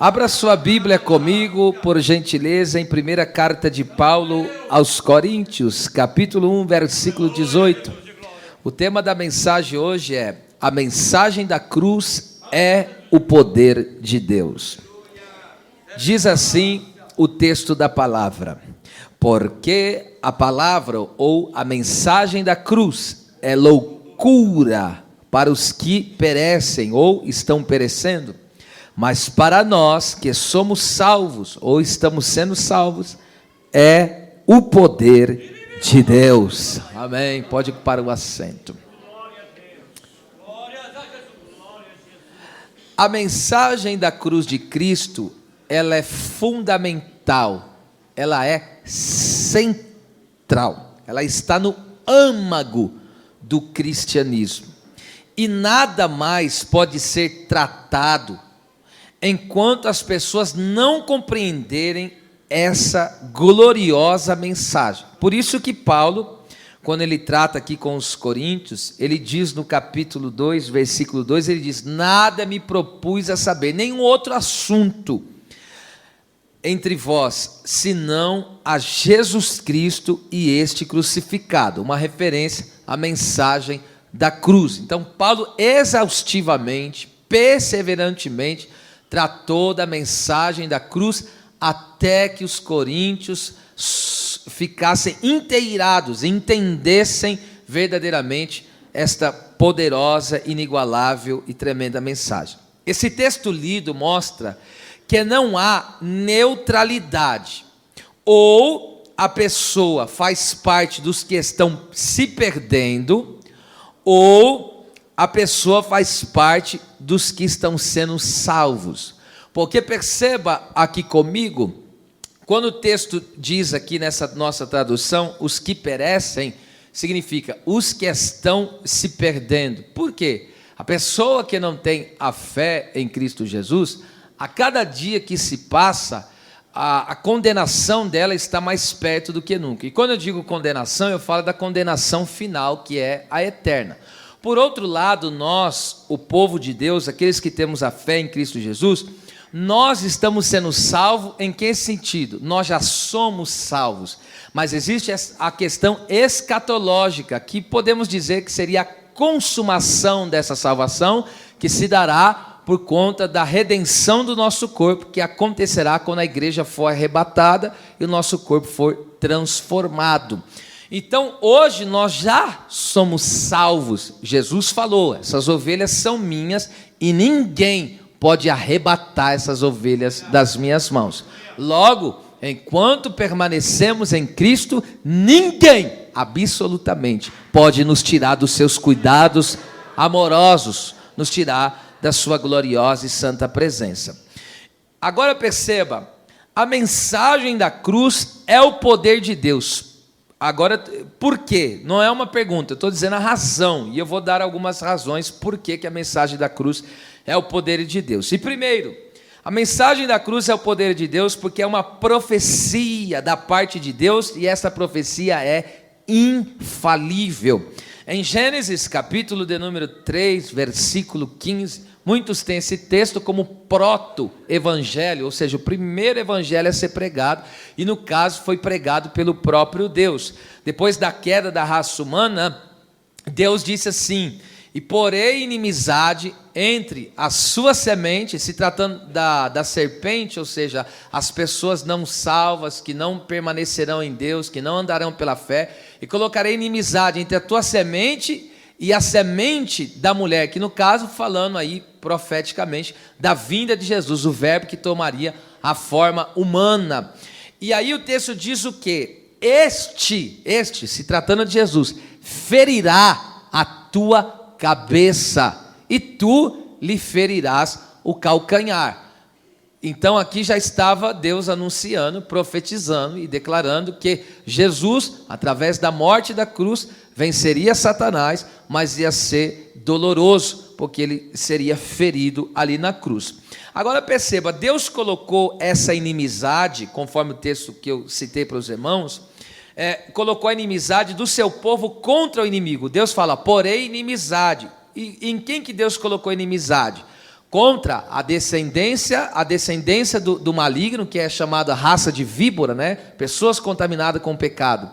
Abra sua Bíblia comigo, por gentileza, em primeira carta de Paulo aos Coríntios, capítulo 1, versículo 18. O tema da mensagem hoje é: a mensagem da cruz é o poder de Deus. Diz assim o texto da palavra: porque a palavra ou a mensagem da cruz é loucura para os que perecem ou estão perecendo, mas para nós que somos salvos ou estamos sendo salvos, é o poder de Deus. Amém. Pode ocupar o assento. A mensagem da cruz de Cristo, ela é fundamental, ela é central, ela está no âmago do cristianismo. E nada mais pode ser tratado enquanto as pessoas não compreenderem essa gloriosa mensagem. Por isso que Paulo, quando ele trata aqui com os coríntios, ele diz no capítulo 2, versículo 2, ele diz: nada me propus a saber, nenhum outro assunto entre vós, senão a Jesus Cristo e este crucificado. Uma referência à mensagem da cruz. Então Paulo exaustivamente, perseverantemente, tratou da mensagem da cruz até que os coríntios ficassem inteirados, entendessem verdadeiramente esta poderosa, inigualável e tremenda mensagem. Esse texto lido mostra que não há neutralidade, ou a pessoa faz parte dos que estão se perdendo, ou a pessoa faz parte dos que estão sendo salvos. Porque perceba aqui comigo, quando o texto diz aqui nessa nossa tradução, os que perecem, significa os que estão se perdendo. Por quê? A pessoa que não tem a fé em Cristo Jesus, a cada dia que se passa, a condenação dela está mais perto do que nunca. E quando eu digo condenação, eu falo da condenação final, que é a eterna. Por outro lado, nós, o povo de Deus, aqueles que temos a fé em Cristo Jesus, nós estamos sendo salvos em que sentido? Nós já somos salvos, mas existe a questão escatológica, que podemos dizer que seria a consumação dessa salvação, que se dará por conta da redenção do nosso corpo, que acontecerá quando a igreja for arrebatada e o nosso corpo for transformado. Então, hoje nós já somos salvos. Jesus falou: essas ovelhas são minhas e ninguém pode arrebatar essas ovelhas das minhas mãos. Logo, enquanto permanecemos em Cristo, ninguém, absolutamente, pode nos tirar dos seus cuidados amorosos, nos tirar da sua gloriosa e santa presença. Agora perceba, a mensagem da cruz é o poder de Deus. Agora, por quê? Não é uma pergunta, eu estou dizendo a razão, e eu vou dar algumas razões por que a mensagem da cruz é o poder de Deus. E primeiro, a mensagem da cruz é o poder de Deus porque é uma profecia da parte de Deus, e essa profecia é infalível. Em Gênesis, capítulo de número 3, versículo 15, muitos têm esse texto como proto-evangelho, ou seja, o primeiro evangelho a ser pregado, e no caso foi pregado pelo próprio Deus. Depois da queda da raça humana, Deus disse assim: e porei inimizade entre a sua semente, se tratando da serpente, ou seja, as pessoas não salvas, que não permanecerão em Deus, que não andarão pela fé, e colocarei inimizade entre a tua semente e a semente da mulher, que no caso, falando aí profeticamente da vinda de Jesus, o verbo que tomaria a forma humana. E aí o texto diz o quê? Este, se tratando de Jesus, ferirá a tua cabeça, e tu lhe ferirás o calcanhar. Então aqui já estava Deus anunciando, profetizando e declarando que Jesus, através da morte da cruz, venceria Satanás, mas ia ser doloroso, porque ele seria ferido ali na cruz. Agora perceba, Deus colocou essa inimizade, conforme o texto que eu citei para os irmãos, colocou a inimizade do seu povo contra o inimigo. Deus fala: porém inimizade. E em quem que Deus colocou inimizade? contra a descendência do maligno, que é chamada raça de víbora, né? Pessoas contaminadas com o pecado.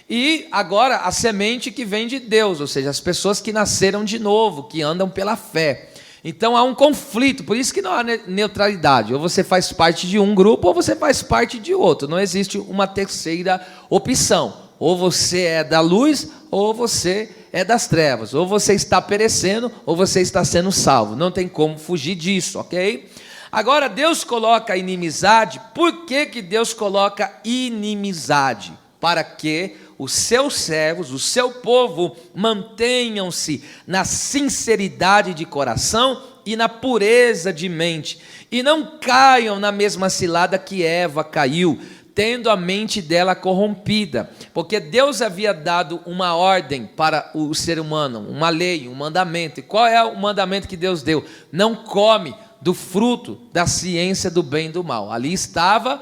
E agora a semente que vem de Deus, ou seja, as pessoas que nasceram de novo, que andam pela fé. Então há um conflito, por isso que não há neutralidade. Ou você faz parte de um grupo, ou você faz parte de outro. Não existe uma terceira opção. Ou você é da luz, ou você é das trevas. Ou você está perecendo, ou você está sendo salvo. Não tem como fugir disso, ok? Agora, Deus coloca inimizade. Por que Deus coloca inimizade? Para que os seus servos, o seu povo, mantenham-se na sinceridade de coração e na pureza de mente, e não caiam na mesma cilada que Eva caiu, tendo a mente dela corrompida, porque Deus havia dado uma ordem para o ser humano, uma lei, um mandamento. E qual é o mandamento que Deus deu? Não come do fruto da ciência do bem e do mal. Ali estava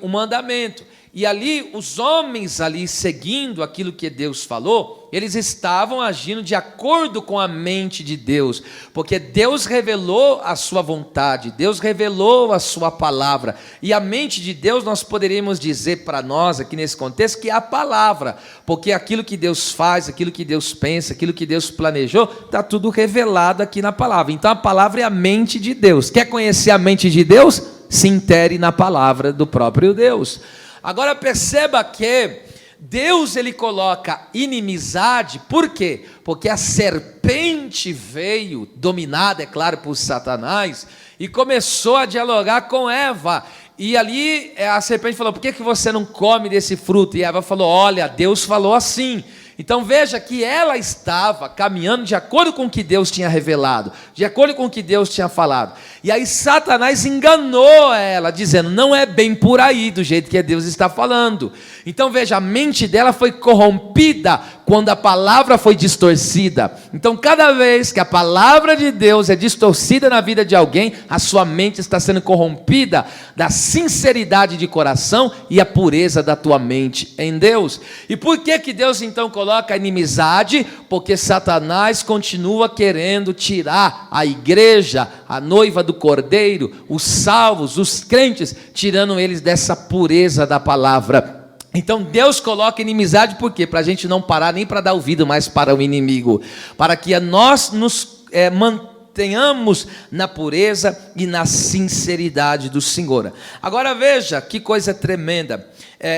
o mandamento. E ali, os homens ali seguindo aquilo que Deus falou, eles estavam agindo de acordo com a mente de Deus, porque Deus revelou a sua vontade, Deus revelou a sua palavra, e a mente de Deus nós poderíamos dizer para nós aqui nesse contexto que é a palavra, porque aquilo que Deus faz, aquilo que Deus pensa, aquilo que Deus planejou, está tudo revelado aqui na palavra. Então a palavra é a mente de Deus. Quer conhecer a mente de Deus? Se intere na palavra do próprio Deus. Agora perceba que Deus ele coloca inimizade, por quê? Porque a serpente veio, dominada, é claro, por Satanás, e começou a dialogar com Eva. E ali a serpente falou: por que você não come desse fruto? E Eva falou: olha, Deus falou assim. Então veja que ela estava caminhando de acordo com o que Deus tinha revelado, de acordo com o que Deus tinha falado. E aí Satanás enganou ela, dizendo: não é bem por aí, do jeito que Deus está falando. Então veja, a mente dela foi corrompida quando a palavra foi distorcida. Então cada vez que a palavra de Deus é distorcida na vida de alguém, a sua mente está sendo corrompida da sinceridade de coração e a pureza da tua mente em Deus. E por que Deus então coloca a inimizade? Porque Satanás continua querendo tirar a igreja, a noiva do Cordeiro, os salvos, os crentes, tirando eles dessa pureza da palavra. Então Deus coloca inimizade, por quê? Para a gente não parar nem para dar ouvido mais para o inimigo, para que nós nos mantenhamos na pureza e na sinceridade do Senhor. Agora veja que coisa tremenda,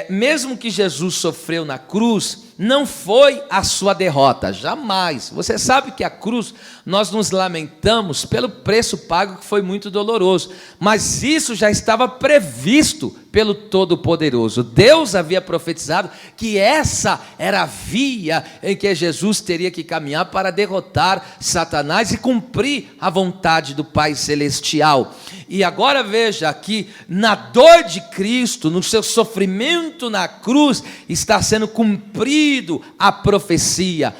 mesmo que Jesus sofreu na cruz, não foi a sua derrota, jamais. Você sabe que a cruz, nós nos lamentamos pelo preço pago, que foi muito doloroso, mas isso já estava previsto pelo Todo-Poderoso. Deus havia profetizado que essa era a via em que Jesus teria que caminhar para derrotar Satanás e cumprir a vontade do Pai Celestial. E agora veja que na dor de Cristo, no seu sofrimento na cruz, está sendo cumprido a profecia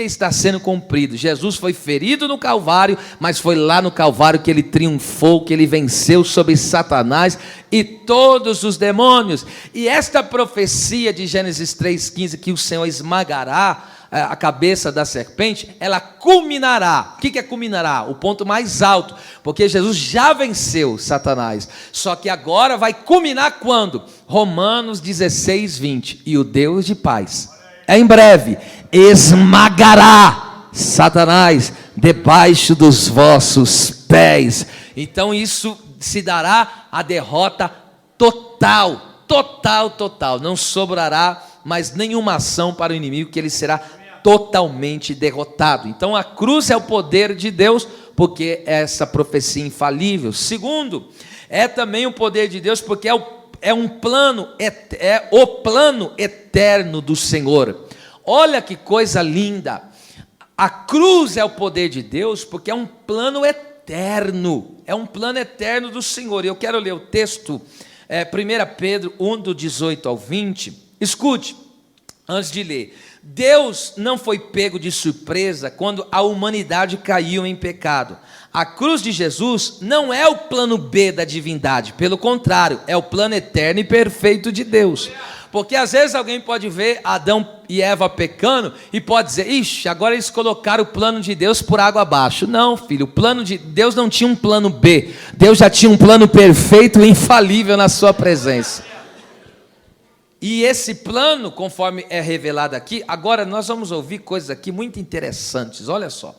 está sendo cumprida. Jesus foi ferido no Calvário, mas foi lá no Calvário que ele triunfou, que ele venceu sobre Satanás e todos os demônios. E esta profecia de Gênesis 3,15, que o Senhor esmagará a cabeça da serpente, ela culminará. O que é culminará? O ponto mais alto, porque Jesus já venceu Satanás, só que agora vai culminar quando? Romanos 16:20, e o Deus de paz, em breve, esmagará Satanás debaixo dos vossos pés. Então isso se dará a derrota total, não sobrará mais nenhuma ação para o inimigo, que ele será totalmente derrotado. Então a cruz é o poder de Deus, porque é essa profecia infalível. Segundo, é também o poder de Deus, porque é o plano eterno do Senhor. Olha que coisa linda, a cruz é o poder de Deus, porque é um plano eterno, do Senhor. E eu quero ler o texto, 1 Pedro 1, do 18 ao 20, escute, antes de ler. Deus não foi pego de surpresa quando a humanidade caiu em pecado. A cruz de Jesus não é o plano B da divindade, pelo contrário, é o plano eterno e perfeito de Deus. Porque às vezes alguém pode ver Adão e Eva pecando e pode dizer: ixi, agora eles colocaram o plano de Deus por água abaixo. Não, filho, o plano de Deus não tinha um plano B. Deus já tinha um plano perfeito e infalível na sua presença. E esse plano, conforme é revelado aqui, agora nós vamos ouvir coisas aqui muito interessantes, olha só.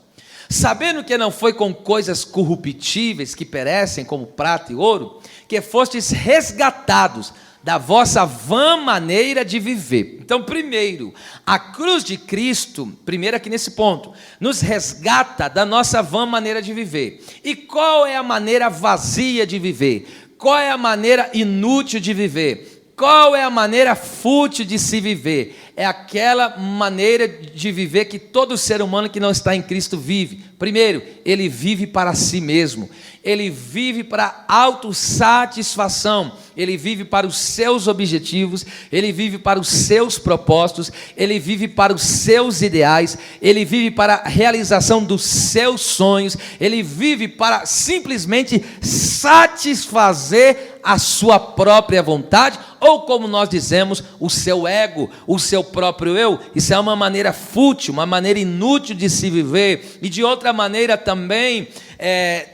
Sabendo que não foi com coisas corruptíveis que perecem, como prata e ouro, que fostes resgatados da vossa vã maneira de viver. Então, primeiro, a cruz de Cristo, primeiro aqui nesse ponto, nos resgata da nossa vã maneira de viver. E qual é a maneira vazia de viver? Qual é a maneira inútil de viver? Qual é a maneira fútil de se viver? É aquela maneira de viver que todo ser humano que não está em Cristo vive. Primeiro, ele vive para si mesmo. Ele vive para autossatisfação. Ele vive para os seus objetivos. Ele vive para os seus propósitos. Ele vive para os seus ideais. Ele vive para a realização dos seus sonhos. Ele vive para simplesmente satisfazer a sua própria vontade, ou como nós dizemos, o seu ego, o seu próprio eu. Isso é uma maneira fútil, uma maneira inútil de se viver, e de outra maneira também,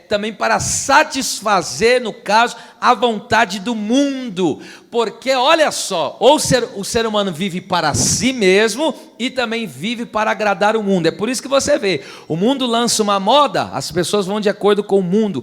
também para satisfazer, no caso, a vontade do mundo, porque olha só, o ser humano vive para si mesmo e também vive para agradar o mundo. É por isso que você vê, o mundo lança uma moda, as pessoas vão de acordo com o mundo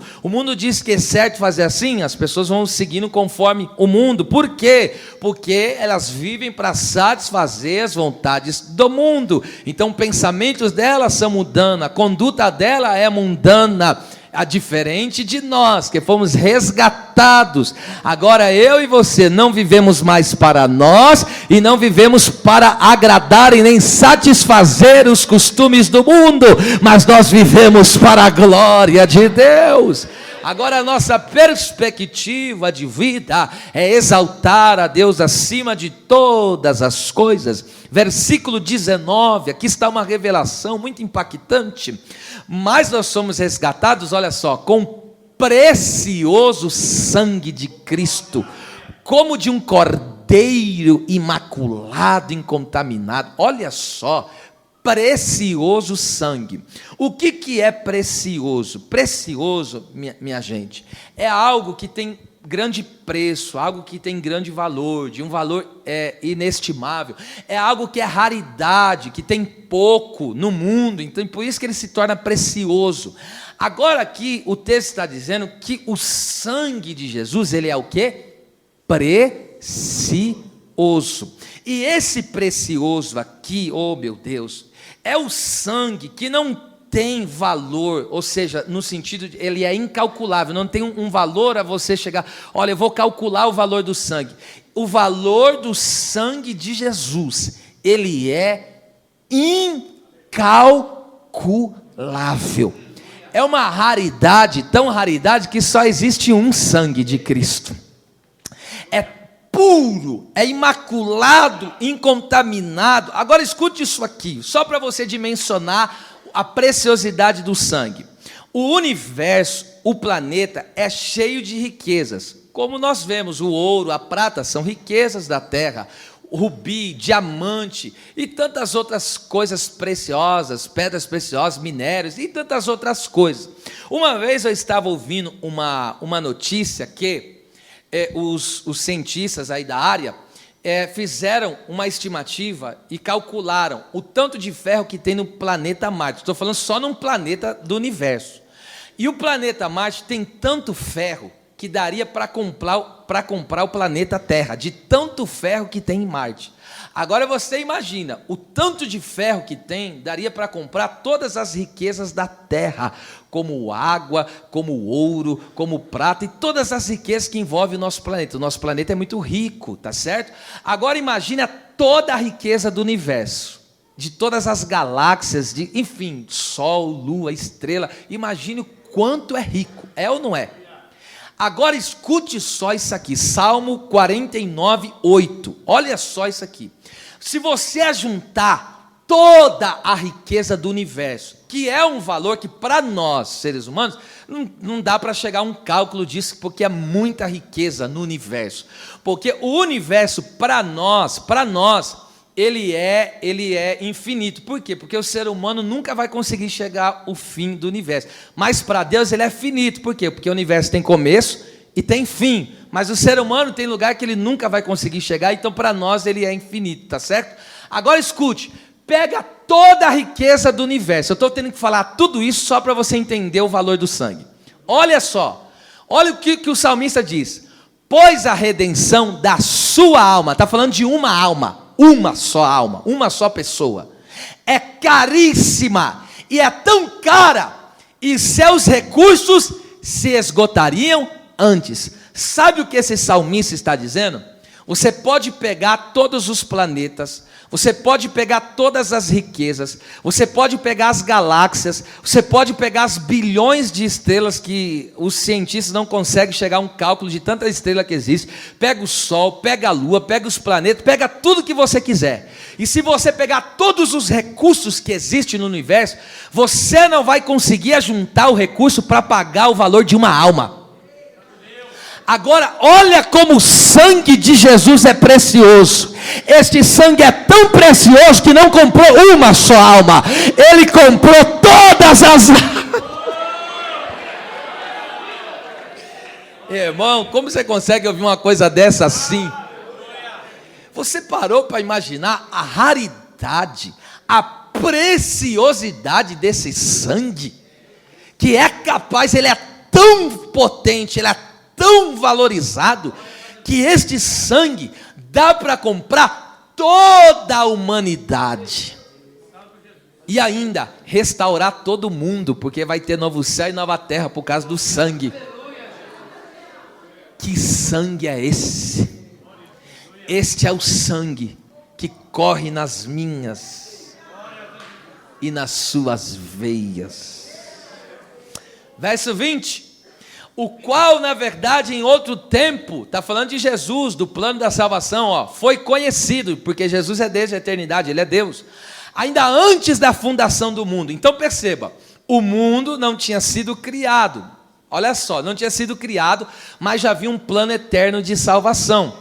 diz que é certo fazer assim, as pessoas vão seguindo conforme o mundo. Por quê? Porque elas vivem para satisfazer as vontades do mundo, então os pensamentos delas são mudando, a conduta dela é mundana, diferente de nós, que fomos resgatados. Agora eu e você não vivemos mais para nós, e não vivemos para agradar e nem satisfazer os costumes do mundo, mas nós vivemos para a glória de Deus. Agora a nossa perspectiva de vida é exaltar a Deus acima de todas as coisas. Versículo 19, aqui está uma revelação muito impactante. Mas nós somos resgatados, olha só, com precioso sangue de Cristo, como de um cordeiro imaculado, incontaminado. Olha só, precioso sangue. O que é precioso? Precioso, minha gente, é algo que tem grande preço, algo que tem grande valor, de um valor inestimável, é algo que é raridade, que tem pouco no mundo, então por isso que ele se torna precioso. Agora aqui o texto está dizendo que o sangue de Jesus, ele é o quê? Precioso. E esse precioso aqui, oh meu Deus, é o sangue que não tem valor, ou seja, no sentido de ele é incalculável, não tem um valor a você chegar, olha, eu vou calcular o valor do sangue. O valor do sangue de Jesus, ele é incalculável. É uma raridade, tão raridade que só existe um sangue de Cristo. É puro, é imaculado, incontaminado. Agora escute isso aqui, só para você dimensionar a preciosidade do sangue. O universo, o planeta é cheio de riquezas, como nós vemos, o ouro, a prata são riquezas da terra, rubi, diamante e tantas outras coisas preciosas, pedras preciosas, minérios e tantas outras coisas. Uma vez eu estava ouvindo uma notícia que os cientistas aí da área fizeram uma estimativa e calcularam o tanto de ferro que tem no planeta Marte. Estou falando só num planeta do universo. E o planeta Marte tem tanto ferro que daria para comprar o planeta Terra, de tanto ferro que tem em Marte. Agora você imagina, o tanto de ferro que tem, daria para comprar todas as riquezas da terra, como água, como ouro, como prata, e todas as riquezas que envolvem o nosso planeta. O nosso planeta é muito rico, tá certo? Agora imagine toda a riqueza do universo, de todas as galáxias, enfim, Sol, Lua, estrela, imagine o quanto é rico, é ou não é? Agora escute só isso aqui, Salmo 49, 8, olha só isso aqui. Se você ajuntar toda a riqueza do universo, que é um valor que para nós, seres humanos, não dá para chegar a um cálculo disso, porque é muita riqueza no universo. Porque o universo, para nós, ele é infinito. Por quê? Porque o ser humano nunca vai conseguir chegar ao fim do universo. Mas para Deus ele é finito. Por quê? Porque o universo tem começo e tem fim. Mas o ser humano tem lugar que ele nunca vai conseguir chegar, então para nós ele é infinito, tá certo? Agora escute, pega toda a riqueza do universo. Eu estou tendo que falar tudo isso só para você entender o valor do sangue. Olha só, olha o que o salmista diz. Pois a redenção da sua alma, está falando de uma alma, uma só pessoa, é caríssima e é tão cara, e seus recursos se esgotariam antes. Sabe o que esse salmista está dizendo? Você pode pegar todos os planetas, você pode pegar todas as riquezas, você pode pegar as galáxias, você pode pegar as bilhões de estrelas que os cientistas não conseguem chegar a um cálculo de tanta estrela que existe. Pega o Sol, pega a Lua, pega os planetas, pega tudo que você quiser. E se você pegar todos os recursos que existem no universo, você não vai conseguir ajuntar o recurso para pagar o valor de uma alma. Agora, olha como o sangue de Jesus é precioso. Este sangue é tão precioso que não comprou uma só alma, ele comprou todas as. Irmão, como você consegue ouvir uma coisa dessa assim? Você parou para imaginar a raridade, a preciosidade desse sangue? Que é capaz, ele é tão potente, ele é tão valorizado, que este sangue dá para comprar toda a humanidade, e ainda restaurar todo mundo, porque vai ter novo céu e nova terra por causa do sangue. Que sangue é esse? Este é o sangue que corre nas minhas e nas suas veias. Verso 20. O qual, na verdade, em outro tempo, está falando de Jesus, do plano da salvação, foi conhecido, porque Jesus é desde a eternidade, ele é Deus, ainda antes da fundação do mundo. Então perceba, o mundo não tinha sido criado, olha só, não tinha sido criado, mas já havia um plano eterno de salvação.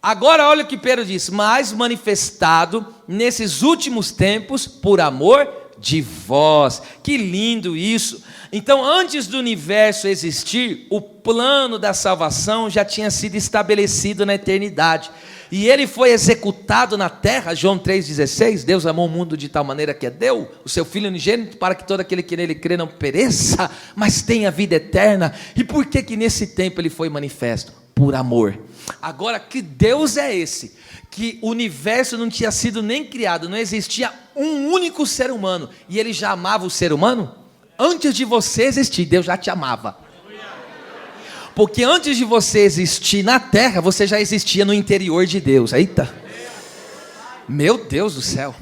Agora olha o que Pedro diz, mas manifestado nesses últimos tempos por amor de vós. Que lindo isso! Então, antes do universo existir, o plano da salvação já tinha sido estabelecido na eternidade. E ele foi executado na terra, João 3,16, Deus amou o mundo de tal maneira que deu o seu Filho unigênito, para que todo aquele que nele crê não pereça, mas tenha vida eterna. E por que nesse tempo ele foi manifesto? Por amor. Agora, que Deus é esse? Que o universo não tinha sido nem criado, não existia um único ser humano, e ele já amava o ser humano? Antes de você existir, Deus já te amava. Porque antes de você existir na terra, você já existia no interior de Deus. Eita! Meu Deus do céu!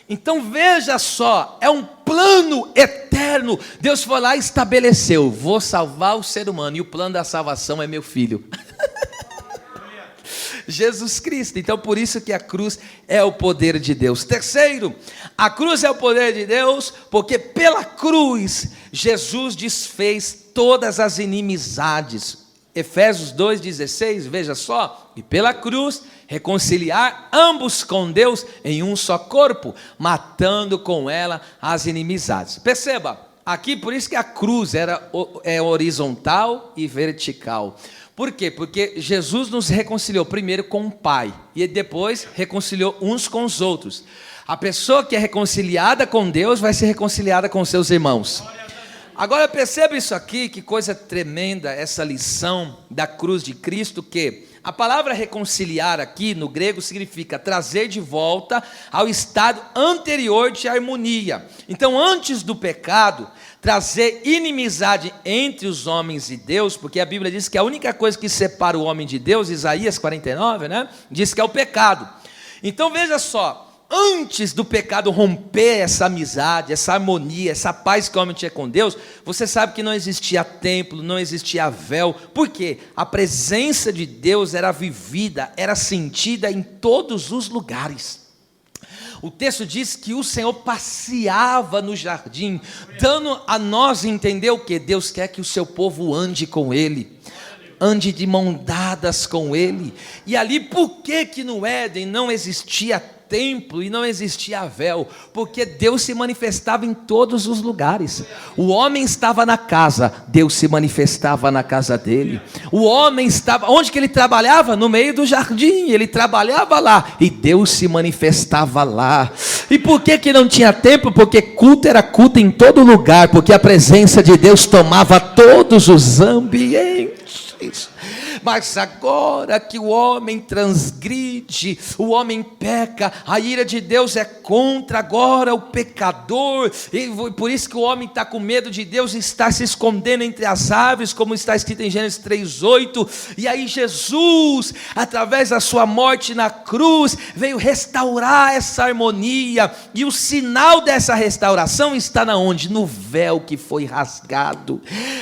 Então veja só, é um plano eterno. Deus foi lá e estabeleceu, vou salvar o ser humano, e o plano da salvação é meu filho. Jesus Cristo. Então por isso que a cruz é o poder de Deus. Terceiro, a cruz é o poder de Deus, porque pela cruz Jesus desfez todas as inimizades. Efésios 2,16, veja só, e pela cruz reconciliar ambos com Deus em um só corpo, matando com ela as inimizades. Perceba, aqui por isso que a cruz é horizontal e vertical. Por quê? Porque Jesus nos reconciliou primeiro com o Pai, e depois reconciliou uns com os outros. A pessoa que é reconciliada com Deus vai ser reconciliada com seus irmãos. Agora perceba isso aqui, que coisa tremenda essa lição da cruz de Cristo, que a palavra reconciliar aqui no grego significa trazer de volta ao estado anterior de harmonia. Então antes do pecado, trazer inimizade entre os homens e Deus, porque a Bíblia diz que a única coisa que separa o homem de Deus, Isaías 49, diz que é o pecado. Então veja só, antes do pecado romper essa amizade, essa harmonia, essa paz que o homem tinha com Deus, você sabe que não existia templo, não existia véu. Por quê? A presença de Deus era vivida, era sentida em todos os lugares. O texto diz que o Senhor passeava no jardim, dando a nós entender o que? Deus quer que o seu povo ande com Ele, ande de mão dadas com Ele. E ali, por que no Éden não existia templo e não existia véu? Porque Deus se manifestava em todos os lugares. O homem estava na casa, Deus se manifestava na casa dele. O homem estava, onde que ele trabalhava? No meio do jardim, ele trabalhava lá, e Deus se manifestava lá. E por que não tinha templo? Porque culto era culto em todo lugar, porque a presença de Deus tomava todos os ambientes. Mas agora que o homem transgride, o homem peca, a ira de Deus é contra agora o pecador, e por isso que o homem está com medo de Deus e está se escondendo entre as árvores, como está escrito em Gênesis 3:8. E aí Jesus, através da sua morte na cruz, veio restaurar essa harmonia, e o sinal dessa restauração está na onde? No véu que foi rasgado.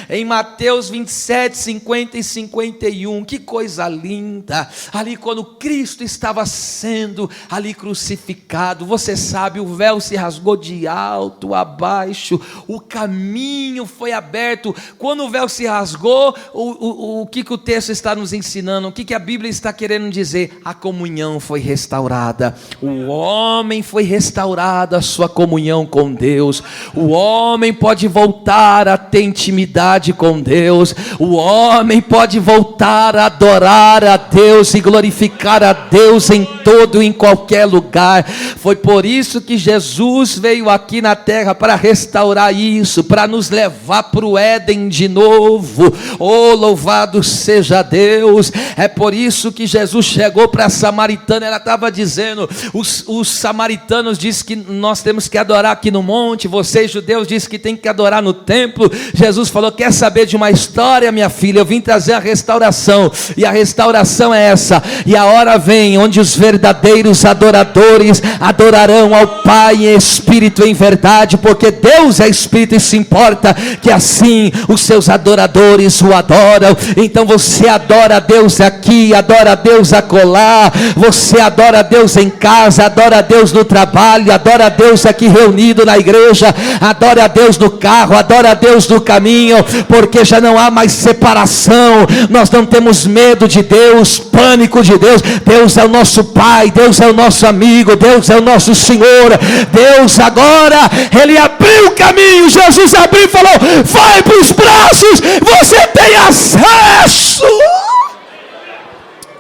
Em Mateus 27, 50 e 51, que coisa linda, ali quando Cristo estava sendo ali crucificado, você sabe, o véu se rasgou de alto a baixo, o caminho foi aberto. Quando o véu se rasgou, o que o texto está nos ensinando? O que a Bíblia está querendo dizer? A comunhão foi restaurada, o homem foi restaurado, a sua comunhão com Deus, o homem pode voltar a ter intimidade com Deus, o homem pode voltar a adorar a Deus e glorificar a Deus em todo e em qualquer lugar. Foi por isso que Jesus veio aqui na terra, para restaurar isso, para nos levar para o Éden de novo. Oh, louvado seja Deus! É por isso que Jesus chegou para a samaritana. Ela estava dizendo, os samaritanos dizem que nós temos que adorar aqui no monte, vocês judeus dizem que tem que adorar no templo. Jesus falou, quer saber de uma história, minha filha? Eu vim trazer a restauração, e a restauração é essa. E a hora vem onde os verdadeiros adoradores adorarão ao Pai em espírito e em verdade, porque Deus é espírito e se importa que assim os seus adoradores o adoram. Então você adora a Deus aqui, adora a Deus acolá, você adora a Deus em casa, adora a Deus no trabalho, adora a Deus aqui reunido na igreja, adora a Deus no carro, adora a Deus no caminho, porque já não há mais separação. Nós não temos medo de Deus, pânico de Deus. Deus é o nosso Pai, Deus é o nosso amigo, Deus é o nosso Senhor. Deus agora, Ele abriu o caminho, Jesus abriu e falou, vai para os braços, você tem acesso.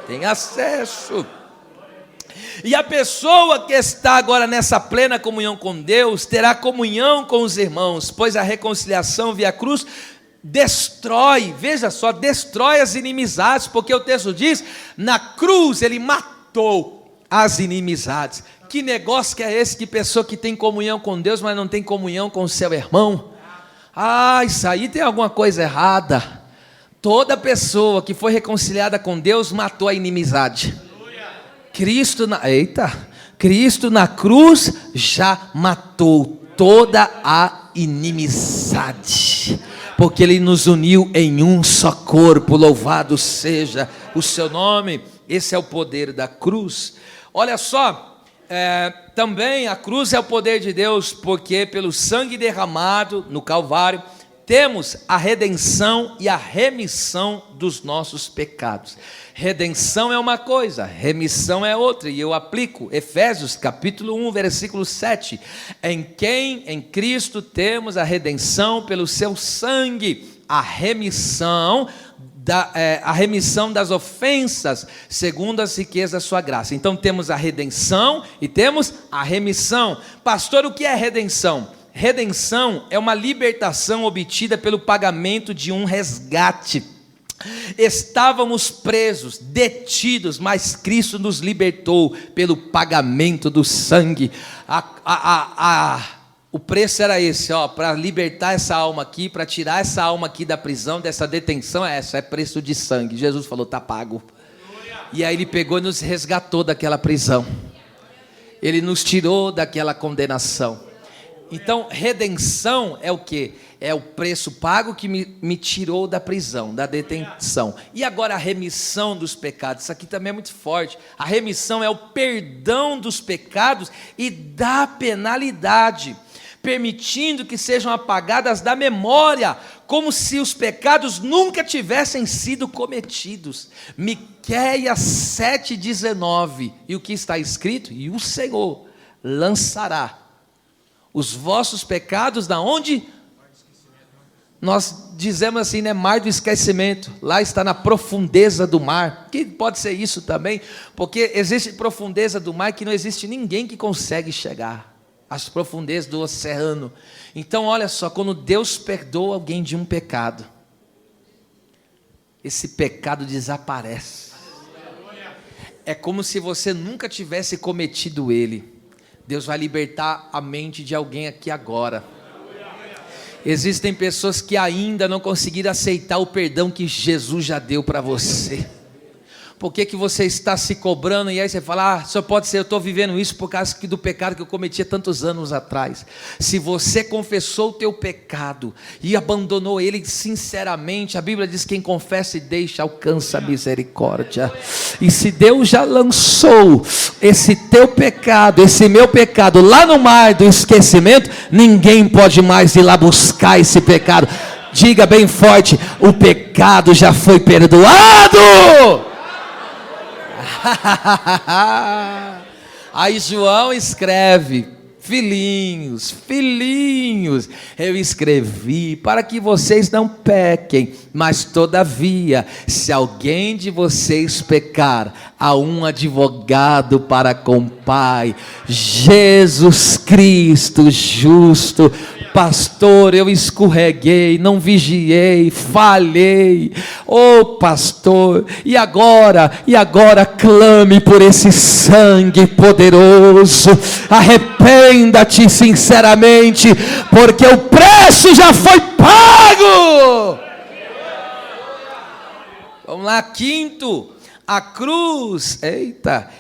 Tem acesso. E a pessoa que está agora nessa plena comunhão com Deus, terá comunhão com os irmãos, pois a reconciliação via cruz destrói, veja só, destrói as inimizades, porque o texto diz, na cruz ele matou as inimizades. Que negócio que é esse, que pessoa que tem comunhão com Deus, mas não tem comunhão com o seu irmão? Isso aí tem alguma coisa errada. Toda pessoa que foi reconciliada com Deus, matou a inimizade. Cristo na cruz já matou toda a inimizade, porque Ele nos uniu em um só corpo. Louvado seja o seu nome. Esse é o poder da cruz. Olha só, também a cruz é o poder de Deus, porque pelo sangue derramado no Calvário, temos a redenção e a remissão dos nossos pecados. Redenção é uma coisa, remissão é outra, e eu aplico Efésios capítulo 1, versículo 7, em Cristo temos a redenção pelo seu sangue, a remissão das ofensas, segundo as riquezas da sua graça. Então temos a redenção e temos a remissão. Pastor, o que é redenção? Redenção é uma libertação obtida pelo pagamento de um resgate. Estávamos presos, detidos, mas Cristo nos libertou pelo pagamento do sangue. O preço era esse, para libertar essa alma aqui, para tirar essa alma aqui da prisão, dessa detenção, é preço de sangue. Jesus falou, está pago. E aí Ele pegou e nos resgatou daquela prisão. Ele nos tirou daquela condenação. Então, redenção é o que? É o preço pago que me tirou da prisão, da detenção. E agora a remissão dos pecados. Isso aqui também é muito forte. A remissão é o perdão dos pecados e da penalidade, permitindo que sejam apagadas da memória, como se os pecados nunca tivessem sido cometidos. Miqueias 7,19. E o que está escrito? E o Senhor lançará os vossos pecados da onde? Nós dizemos assim, né? Mar do esquecimento. Lá está na profundeza do mar. Que pode ser isso também, porque existe profundeza do mar que não existe ninguém que consegue chegar. As profundezas do oceano. Então olha só, quando Deus perdoa alguém de um pecado, esse pecado desaparece. É como se você nunca tivesse cometido ele. Deus vai libertar a mente de alguém aqui agora. Existem pessoas que ainda não conseguiram aceitar o perdão que Jesus já deu para você. Por que você está se cobrando? E aí você fala, só pode ser, eu estou vivendo isso por causa do pecado que eu cometi há tantos anos atrás. Se você confessou o teu pecado e abandonou ele sinceramente, a Bíblia diz que quem confessa e deixa alcança a misericórdia. E se Deus já lançou esse teu pecado, esse meu pecado lá no mar do esquecimento, ninguém pode mais ir lá buscar esse pecado. Diga bem forte, o pecado já foi perdoado. Aí João escreve, filhinhos, eu escrevi para que vocês não pequem, mas todavia, se alguém de vocês pecar, há um advogado para com o Pai, Jesus Cristo justo. Pastor, eu escorreguei, não vigiei, falhei. Pastor, e agora clame por esse sangue poderoso. Arrependa-te sinceramente, porque o preço já foi pago. Vamos lá, quinto. A cruz,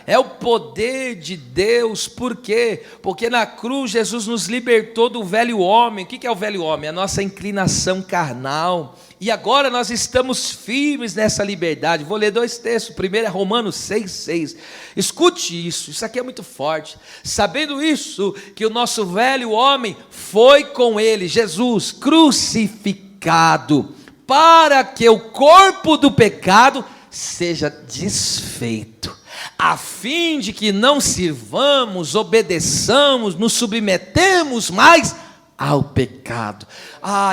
é o poder de Deus. Por quê? Porque na cruz Jesus nos libertou do velho homem. O que é o velho homem? A nossa inclinação carnal. E agora nós estamos firmes nessa liberdade. Vou ler 2 textos. Primeiro é Romanos 6,6. Escute isso aqui é muito forte. Sabendo isso, que o nosso velho homem foi com ele, Jesus, crucificado, para que o corpo do pecado seja desfeito, a fim de que não sirvamos, obedeçamos, nos submetemos mais ao pecado.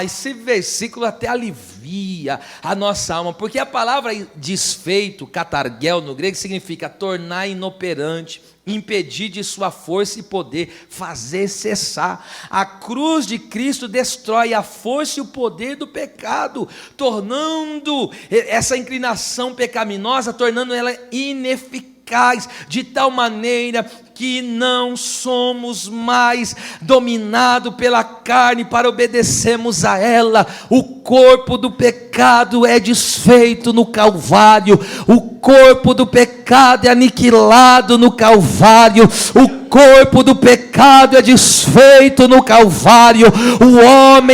Esse versículo até alivia a nossa alma, porque a palavra desfeito, katargel no grego, significa tornar inoperante, impedir de sua força e poder, fazer cessar. A cruz de Cristo destrói a força e o poder do pecado, tornando essa inclinação pecaminosa, tornando ela ineficaz, de tal maneira que não somos mais dominados pela carne para obedecermos a ela. O corpo do pecado é desfeito no Calvário, o corpo do pecado é aniquilado no Calvário, o corpo do pecado é desfeito no Calvário.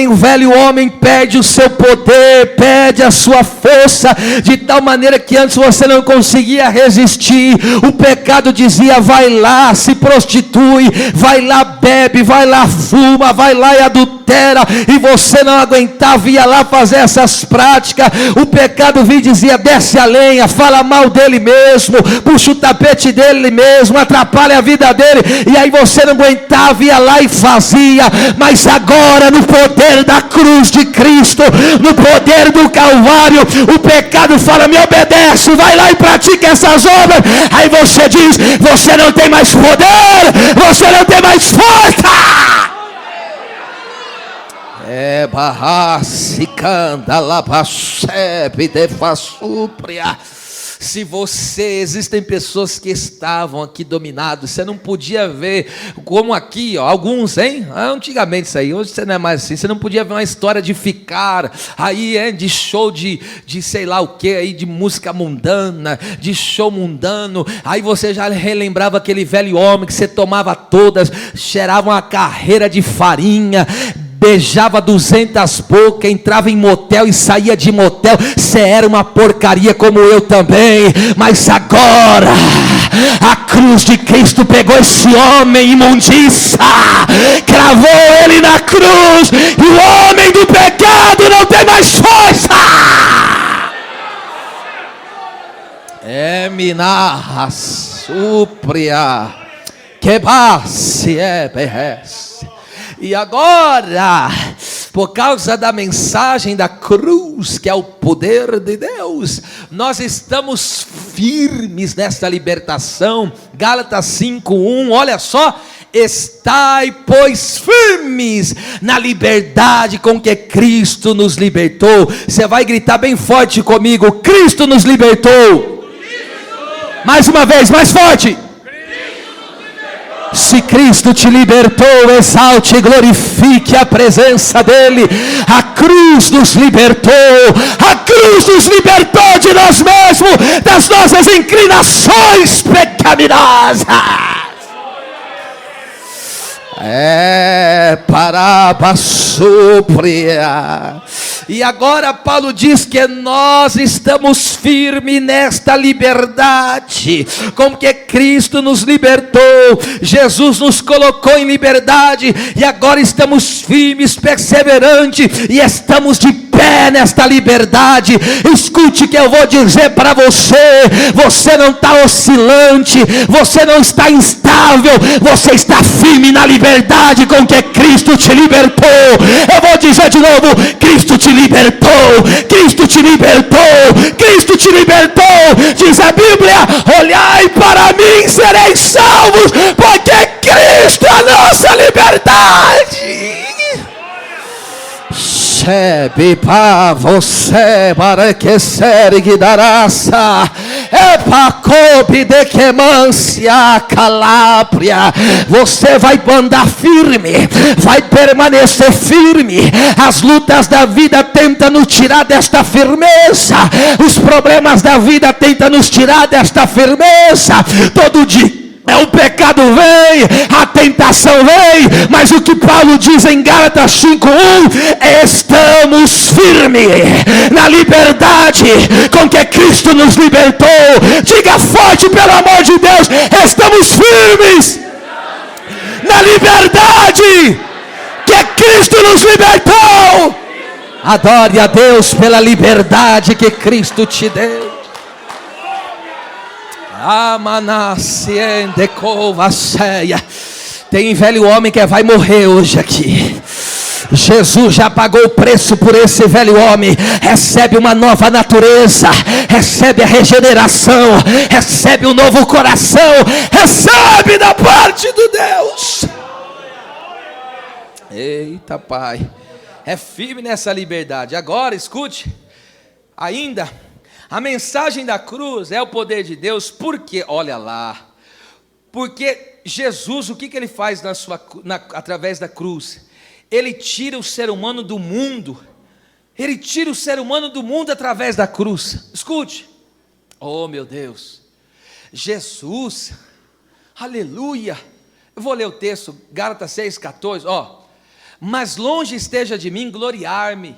O velho homem perde o seu poder, perde a sua força, de tal maneira que antes você não conseguia resistir. O pecado dizia, vai lá, se prostitui, vai lá, bebe, vai lá, fuma, vai lá e adultera, e você não aguentava, ia lá fazer essas práticas. O pecado vinha e dizia, desce a lenha, fala mal dele mesmo, puxa o tapete dele mesmo, atrapalha a vida dele, e aí você não aguentava, ia lá e fazia. Mas agora, no poder da cruz de Cristo, no poder do Calvário, o pecado fala, me obedece, vai lá e pratica essas obras. Aí você diz, você não tem mais poder, você não tem mais força. Se existem pessoas que estavam aqui dominados, você não podia ver, como aqui, alguns, antigamente isso aí, hoje você não é mais assim, você não podia ver uma história de ficar, aí de show de sei lá o que, aí de música mundana, de show mundano, aí você já relembrava aquele velho homem que você tomava todas, cheirava uma carreira de farinha, beijava 200 bocas, entrava em motel e saía de motel. Você era uma porcaria como eu também, mas agora a cruz de Cristo pegou esse homem imundiça, cravou ele na cruz, e o homem do pecado não tem mais força. Eminarra supria que base é berrece. E agora, por causa da mensagem da cruz, que é o poder de Deus, nós estamos firmes nesta libertação. Gálatas 5:1, olha só: estai, pois, firmes na liberdade com que Cristo nos libertou. Você vai gritar bem forte comigo: Cristo nos libertou. Mais uma vez, mais forte. Se Cristo te libertou, exalte e glorifique a presença dEle. A cruz nos libertou. A cruz nos libertou de nós mesmos, das nossas inclinações pecaminosas. Parabasúpria. E agora Paulo diz que nós estamos firmes nesta liberdade, como que Cristo nos libertou, Jesus nos colocou em liberdade, e agora estamos firmes, perseverantes, e estamos de pé nesta liberdade. Escute o que eu vou dizer para você: você não está oscilante, você não está instável, você está firme na liberdade com que Cristo te libertou. Eu vou dizer de novo: Cristo te libertou, Cristo te libertou, Cristo te libertou. Diz a Bíblia: olhai para mim, sereis salvos, porque Cristo é a nossa liberdade. Recebe para você, para que sergue da raça, é para coube de quemância, Calábria. Você vai andar firme, vai permanecer firme. As lutas da vida tentam nos tirar desta firmeza, os problemas da vida tentam nos tirar desta firmeza. Todo dia o pecado vem, a tentação vem, mas o que Paulo diz em Gálatas 5:1: estamos firmes na liberdade com que Cristo nos libertou. Diga forte, pelo amor de Deus: estamos firmes na liberdade que Cristo nos libertou. Adore a Deus pela liberdade que Cristo te deu. Tem velho homem que vai morrer hoje aqui. Jesus já pagou o preço por esse velho homem. Recebe uma nova natureza, recebe a regeneração, recebe um novo coração, recebe da parte de Deus. Eita, Pai, é firme nessa liberdade. Agora escute, ainda a mensagem da cruz é o poder de Deus. Porque, olha lá, porque Jesus, o que ele faz através da cruz? Ele tira o ser humano do mundo. Ele tira o ser humano do mundo através da cruz. Escute, oh meu Deus, Jesus, aleluia. Eu vou ler o texto, Gálatas 6,14, ó. Mas longe esteja de mim gloriar-me,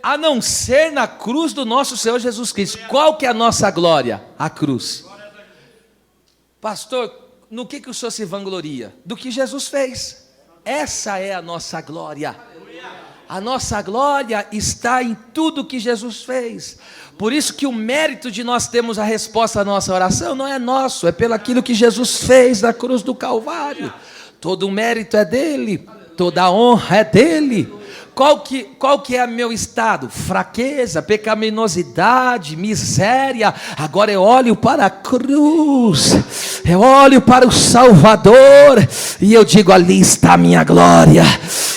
a não ser na cruz do nosso Senhor Jesus Cristo. Qual que é a nossa glória? A cruz. Pastor, no que o senhor se vangloria? Do que Jesus fez. Essa é a nossa glória. A nossa glória está em tudo que Jesus fez. Por isso que o mérito de nós termos a resposta à nossa oração não é nosso, é pelo aquilo que Jesus fez na cruz do Calvário. Todo o mérito é dele, toda a honra é dele. Qual que é meu estado? Fraqueza, pecaminosidade, miséria. Agora eu olho para a cruz, eu olho para o Salvador, e eu digo: ali está a minha glória.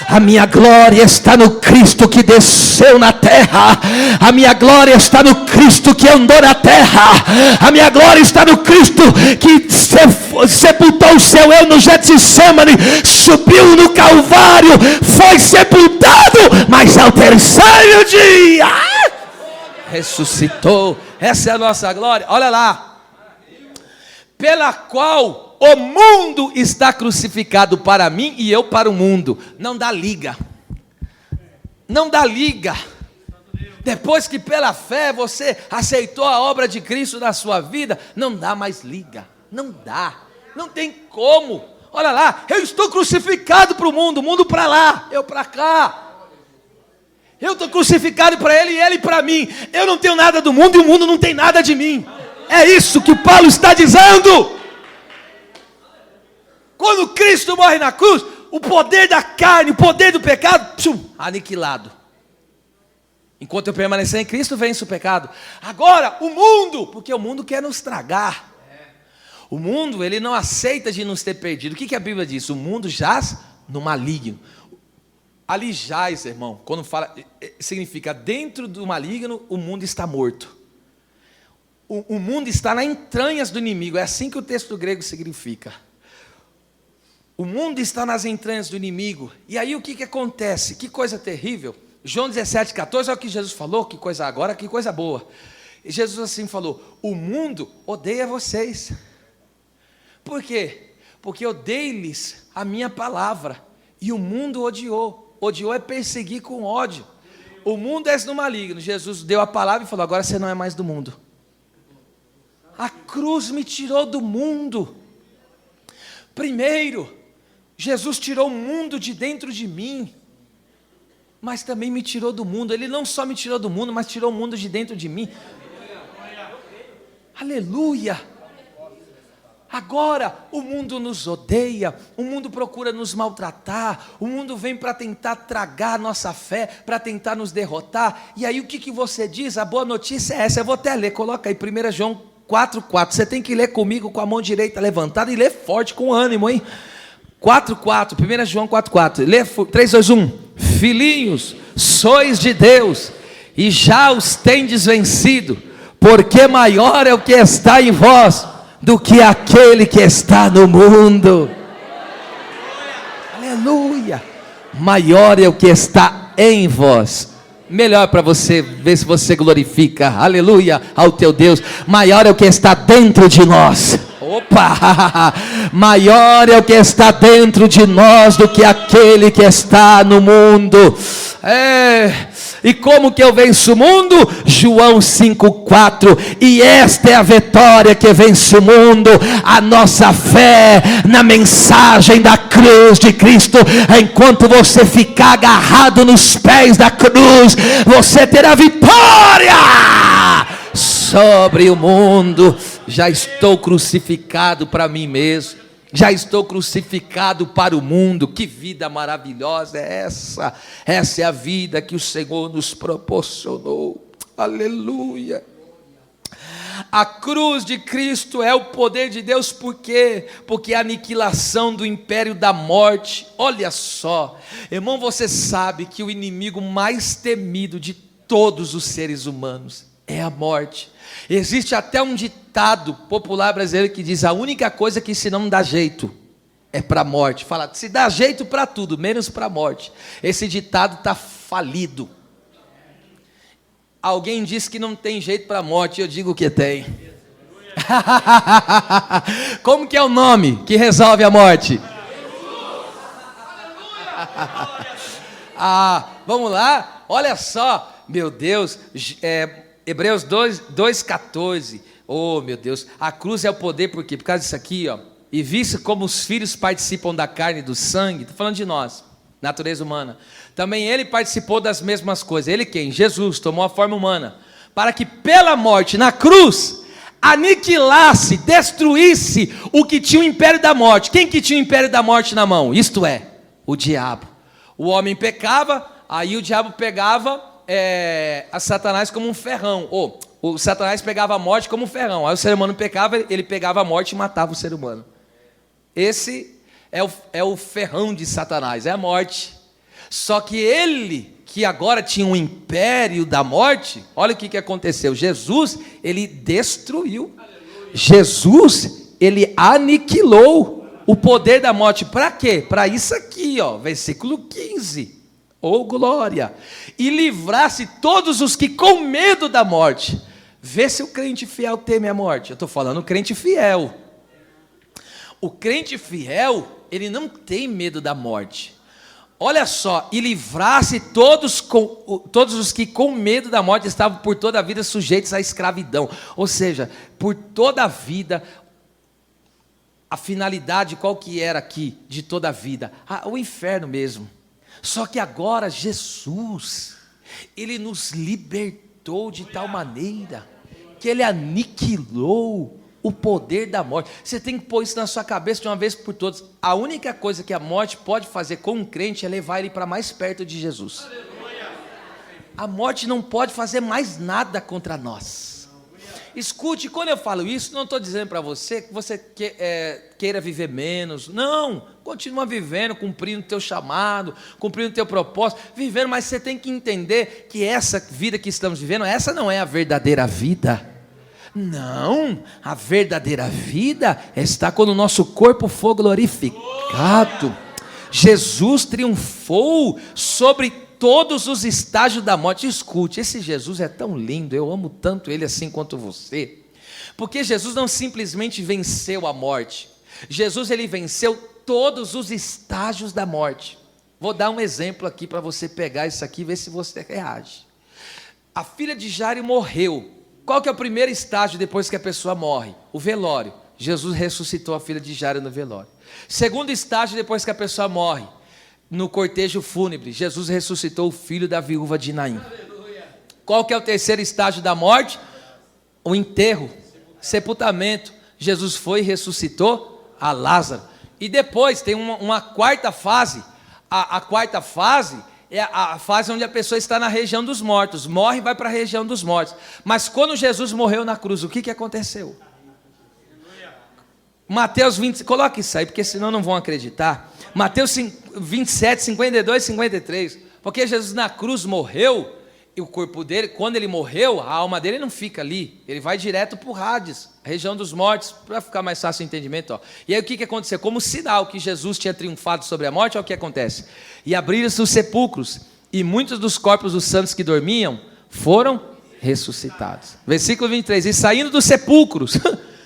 A minha glória está no Cristo que desceu na terra. A minha glória está no Cristo que andou na terra. A minha glória está no Cristo que sepultou o seu eu no Getsemane, subiu no Calvário, foi sepultado, mas ao terceiro dia ressuscitou. Essa é a nossa glória. Olha lá: pela qual o mundo está crucificado para mim e eu para o mundo. Não dá liga. Não dá liga. Depois que pela fé você aceitou a obra de Cristo na sua vida, não dá mais liga. Não dá. Não tem como. Olha lá, eu estou crucificado para o mundo para lá, eu para cá. Eu estou crucificado para ele e ele para mim. Eu não tenho nada do mundo e o mundo não tem nada de mim. É isso que Paulo está dizendo. Quando Cristo morre na cruz, o poder da carne, o poder do pecado, aniquilado. Enquanto eu permanecer em Cristo, vence o pecado. Agora, o mundo, porque o mundo quer nos tragar. O mundo, ele não aceita de nos ter perdido. O que a Bíblia diz? O mundo jaz no maligno. Ali jaz, irmão, quando fala, significa dentro do maligno, o mundo está morto. O mundo está nas entranhas do inimigo, é assim que o texto grego significa. O mundo está nas entranhas do inimigo. E aí o que acontece? Que coisa terrível. João 17,14, olha o que Jesus falou, que coisa agora, que coisa boa. E Jesus assim falou, o mundo odeia vocês. Por quê? Porque eu dei-lhes a minha palavra, e o mundo odiou. Odiou é perseguir com ódio. O mundo é no maligno. Jesus deu a palavra e falou, agora você não é mais do mundo. A cruz me tirou do mundo. Primeiro, Jesus tirou o mundo de dentro de mim, mas também me tirou do mundo. Ele não só me tirou do mundo, mas tirou o mundo de dentro de mim. Aleluia! Agora o mundo nos odeia, o mundo procura nos maltratar, o mundo vem para tentar tragar a nossa fé, para tentar nos derrotar. E aí o que você diz? A boa notícia é essa, eu vou até ler, coloca aí 1 João 4,4, você tem que ler comigo com a mão direita levantada e ler forte, com ânimo, hein? 4,4, 1 João 4,4, lê 3, 2, 1, filhinhos, sois de Deus, e já os tendes vencido, porque maior é o que está em vós, do que aquele que está no mundo. Aleluia. Maior é o que está em vós. Melhor para você ver se você glorifica, aleluia, ao teu Deus. Maior é o que está dentro de nós. Opa! Maior é o que está dentro de nós do que aquele que está no mundo. E como que eu venço o mundo? João 5,4, e esta é a vitória que vence o mundo, a nossa fé na mensagem da cruz de Cristo. Enquanto você ficar agarrado nos pés da cruz, você terá vitória sobre o mundo. Já estou crucificado para mim mesmo, já estou crucificado para o mundo. Que vida maravilhosa é essa? Essa é a vida que o Senhor nos proporcionou. Aleluia. A cruz de Cristo é o poder de Deus. Por quê? Porque a aniquilação do império da morte. Olha só, irmão, você sabe que o inimigo mais temido de todos os seres humanos é a morte. Existe até um ditado popular brasileiro que diz: a única coisa que se não dá jeito é para a morte. Fala, se dá jeito para tudo, menos para a morte. Esse ditado está falido. Alguém disse que não tem jeito para a morte, eu digo que tem. Como que é o nome que resolve a morte? Vamos lá, olha só, meu Deus, Hebreus 2,14, oh meu Deus, a cruz é o poder, por quê? Por causa disso aqui, ó. E visto como os filhos participam da carne e do sangue, estou falando de nós, natureza humana, também ele participou das mesmas coisas. Ele quem? Jesus, tomou a forma humana, para que pela morte na cruz, aniquilasse, destruísse o que tinha o império da morte. Quem que tinha o império da morte na mão? Isto é, o diabo. O homem pecava, aí o diabo pegava a Satanás como um ferrão, ou o Satanás pegava a morte como um ferrão. Aí o ser humano pecava, ele pegava a morte e matava o ser humano. Esse é o ferrão de Satanás, é a morte. Só que ele, que agora tinha um império da morte, olha o que aconteceu. Jesus, ele destruiu. Jesus, ele aniquilou o poder da morte. Para quê? Para isso aqui, ó, versículo 15. Oh glória! E livrasse todos os que com medo da morte. Vê se o crente fiel teme a morte. Eu estou falando o crente fiel. O crente fiel, ele não tem medo da morte. Olha só, e livrasse todos os que com medo da morte estavam por toda a vida sujeitos à escravidão. Ou seja, por toda a vida, a finalidade qual que era aqui de toda a vida? O inferno mesmo. Só que agora Jesus, Ele nos libertou de tal maneira que Ele aniquilou o poder da morte. Você tem que pôr isso na sua cabeça de uma vez por todas. A única coisa que a morte pode fazer com um crente é levar ele para mais perto de Jesus. A morte não pode fazer mais nada contra nós. Escute, quando eu falo isso, não estou dizendo para você que você queira viver menos. Não, continua vivendo, cumprindo o teu chamado, cumprindo o teu propósito, vivendo, mas você tem que entender que essa vida que estamos vivendo, essa não é a verdadeira vida. Não, a verdadeira vida está quando o nosso corpo for glorificado. Jesus triunfou sobre todos os estágios da morte. Escute, esse Jesus é tão lindo, eu amo tanto ele assim quanto você, porque Jesus não simplesmente venceu a morte, Jesus ele venceu todos os estágios da morte. Vou dar um exemplo aqui para você pegar isso aqui e ver se você reage. A filha de Jairo morreu. Qual que é o primeiro estágio depois que a pessoa morre? O velório. Jesus ressuscitou a filha de Jairo no velório. Segundo estágio depois que a pessoa morre, no cortejo fúnebre, Jesus ressuscitou o filho da viúva de Naim. Qual que é o terceiro estágio da morte? O enterro, sepultamento. Jesus foi e ressuscitou a Lázaro. E depois tem uma quarta fase. A quarta fase é a fase onde a pessoa está na região dos mortos, morre e vai para a região dos mortos. Mas quando Jesus morreu na cruz, o que aconteceu? Mateus 20, coloque isso aí, porque senão não vão acreditar. Mateus 27, 52 e 53. Porque Jesus na cruz morreu, e o corpo dele, quando ele morreu, a alma dele não fica ali, ele vai direto para o Hades, a região dos mortos, para ficar mais fácil o entendimento. Ó. E aí o que aconteceu? Como sinal que Jesus tinha triunfado sobre a morte, olha o que acontece. E abriram-se os sepulcros, e muitos dos corpos dos santos que dormiam foram ressuscitados. Versículo 23, e saindo dos sepulcros,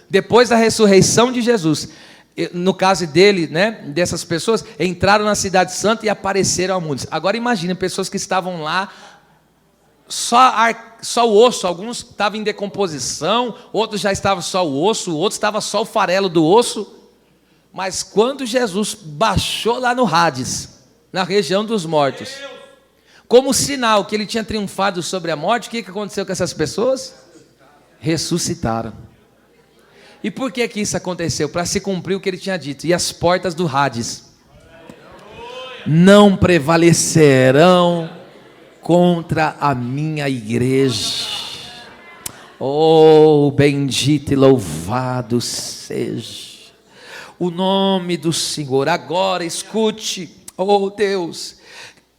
depois da ressurreição de Jesus, no caso dele, né, dessas pessoas, entraram na cidade santa e apareceram a muitos. Agora imagine, pessoas que estavam lá, só o osso, alguns estavam em decomposição, outros já estavam só o osso, outros estavam só o farelo do osso. Mas quando Jesus baixou lá no Hades, na região dos mortos, como sinal que ele tinha triunfado sobre a morte, o que aconteceu com essas pessoas? Ressuscitaram. E por que isso aconteceu? Para se cumprir o que ele tinha dito. E as portas do Hades não prevalecerão contra a minha igreja. Oh, bendito e louvado seja o nome do Senhor. Agora escute, oh Deus,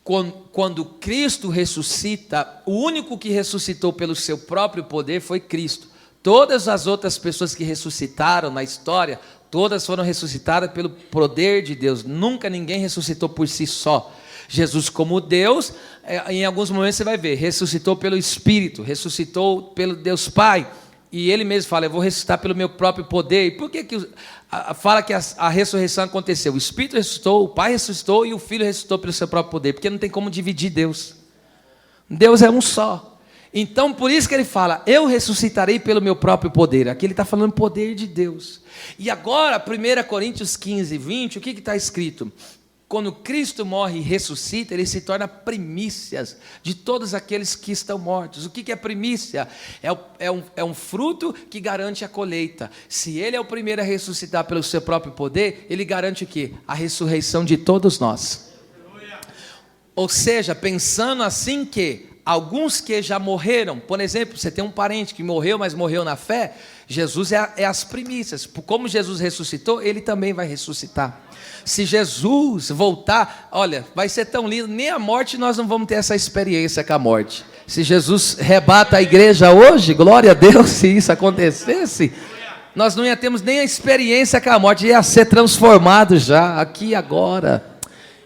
quando Cristo ressuscita, o único que ressuscitou pelo seu próprio poder foi Cristo. Todas as outras pessoas que ressuscitaram na história, todas foram ressuscitadas pelo poder de Deus. Nunca ninguém ressuscitou por si só. Jesus como Deus, em alguns momentos você vai ver, ressuscitou pelo Espírito, ressuscitou pelo Deus Pai, e Ele mesmo fala, eu vou ressuscitar pelo meu próprio poder. E por que fala que a ressurreição aconteceu? O Espírito ressuscitou, o Pai ressuscitou e o Filho ressuscitou pelo seu próprio poder, porque não tem como dividir Deus. Deus é um só. Então por isso que Ele fala, eu ressuscitarei pelo meu próprio poder. Aqui Ele está falando poder de Deus. E agora 1 Coríntios 15, 20, o que está escrito? Quando Cristo morre e ressuscita, Ele se torna primícias de todos aqueles que estão mortos. O que é primícia? É um fruto que garante a colheita. Se Ele é o primeiro a ressuscitar pelo seu próprio poder, Ele garante o quê? A ressurreição de todos nós. Ou seja, pensando assim que alguns que já morreram, por exemplo, você tem um parente que morreu, mas morreu na fé, Jesus é as primícias. Como Jesus ressuscitou, Ele também vai ressuscitar. Se Jesus voltar, olha, vai ser tão lindo, nem a morte nós não vamos ter essa experiência com a morte. Se Jesus rebata a igreja hoje, glória a Deus, se isso acontecesse, nós não ia termos nem a experiência com a morte, ia ser transformado já, aqui agora.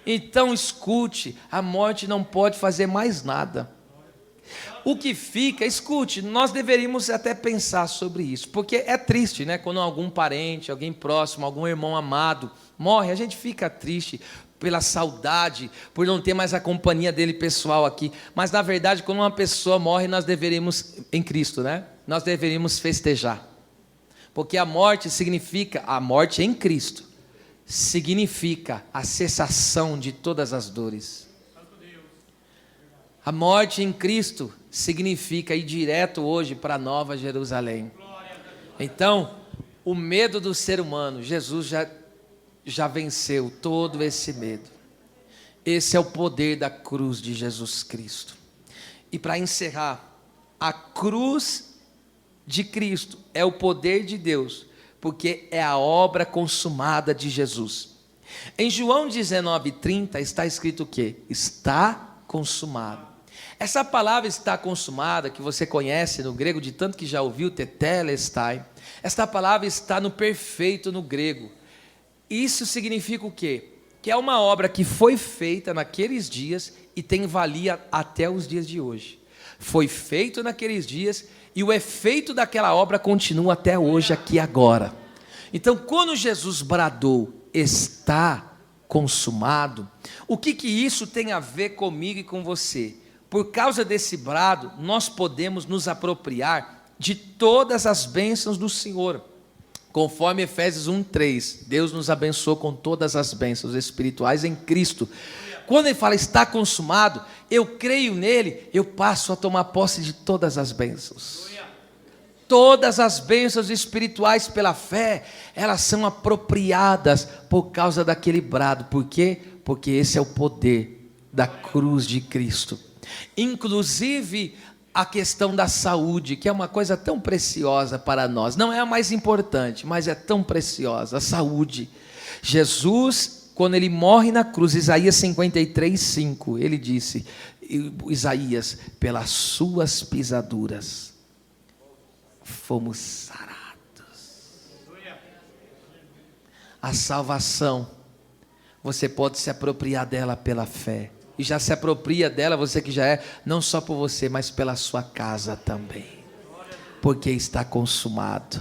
Então escute, a morte não pode fazer mais nada. O que fica, escute, nós deveríamos até pensar sobre isso, porque é triste, né? Quando algum parente, alguém próximo, algum irmão amado morre, a gente fica triste, pela saudade, por não ter mais a companhia dele pessoal aqui. Mas na verdade, quando uma pessoa morre, nós deveríamos, em Cristo, né? Nós deveríamos festejar. Porque a morte em Cristo, significa a cessação de todas as dores. A morte em Cristo significa ir direto hoje para a Nova Jerusalém. Então, o medo do ser humano, Jesus já venceu todo esse medo. Esse é o poder da cruz de Jesus Cristo. E para encerrar, a cruz de Cristo é o poder de Deus, porque é a obra consumada de Jesus. Em João 19:30 está escrito o quê? Está consumado. Essa palavra está consumada, que você conhece no grego, de tanto que já ouviu, tetelestai. Esta palavra está no perfeito no grego. Isso significa o quê? Que é uma obra que foi feita naqueles dias e tem valia até os dias de hoje. Foi feito naqueles dias e o efeito daquela obra continua até hoje, aqui agora. Então, quando Jesus bradou, está consumado, o que isso tem a ver comigo e com você? Por causa desse brado, nós podemos nos apropriar de todas as bênçãos do Senhor. Conforme Efésios 1:3, Deus nos abençoou com todas as bênçãos espirituais em Cristo. Quando ele fala está consumado, eu creio nele, eu passo a tomar posse de todas as bênçãos. Todas as bênçãos espirituais pela fé, elas são apropriadas por causa daquele brado. Por quê? Porque esse é o poder da cruz de Cristo. Inclusive a questão da saúde, que é uma coisa tão preciosa para nós, não é a mais importante, mas é tão preciosa, a saúde. Jesus, quando ele morre na cruz, Isaías 53:5, ele disse, Isaías, pelas suas pisaduras fomos sarados. A salvação, você pode se apropriar dela pela fé. E já se apropria dela, você que já é, não só por você, mas pela sua casa também. Porque está consumado.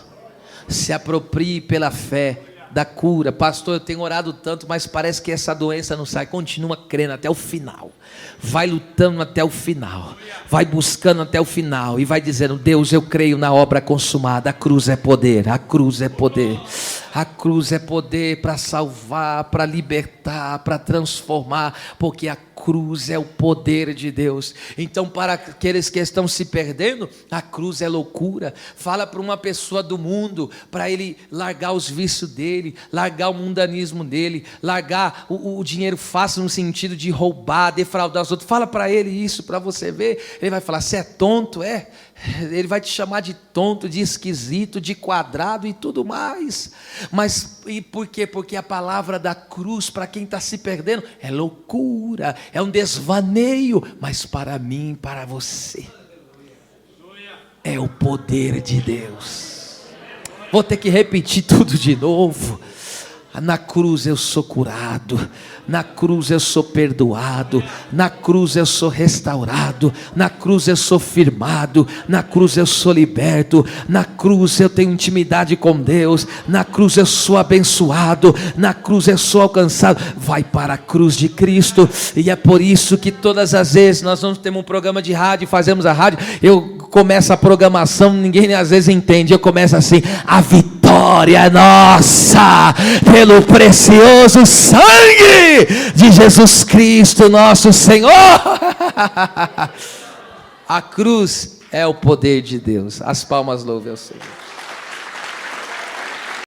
Se aproprie pela fé da cura. Pastor, eu tenho orado tanto, mas parece que essa doença não sai. Continua crendo até o final. Vai lutando até o final. Vai buscando até o final. E vai dizendo, Deus, eu creio na obra consumada. A cruz é poder, a cruz é poder. A cruz é poder para salvar, para libertar, para transformar, porque a cruz é o poder de Deus. Então, para aqueles que estão se perdendo, a cruz é loucura. Fala para uma pessoa do mundo, para ele largar os vícios dele, largar o mundanismo dele, largar o dinheiro fácil no sentido de roubar, defraudar os outros. Fala para ele isso, para você ver. Ele vai falar, você é tonto, é? Ele vai te chamar de tonto, de esquisito, de quadrado e tudo mais. Mas e por quê? Porque a palavra da cruz, para quem está se perdendo, é loucura, é um desvaneio. Mas para mim, para você, é o poder de Deus. Vou ter que repetir tudo de novo. Na cruz eu sou curado, na cruz eu sou perdoado, na cruz eu sou restaurado, na cruz eu sou firmado, na cruz eu sou liberto, na cruz eu tenho intimidade com Deus, na cruz eu sou abençoado, na cruz eu sou alcançado. Vai para a cruz de Cristo. E é por isso que todas as vezes nós vamos ter um programa de rádio, fazemos a rádio, eu começo a programação, ninguém às vezes entende, eu começo assim, a vitória é nossa, pelo precioso sangue de Jesus Cristo nosso Senhor. A cruz é o poder de Deus. As palmas louvem ao Senhor.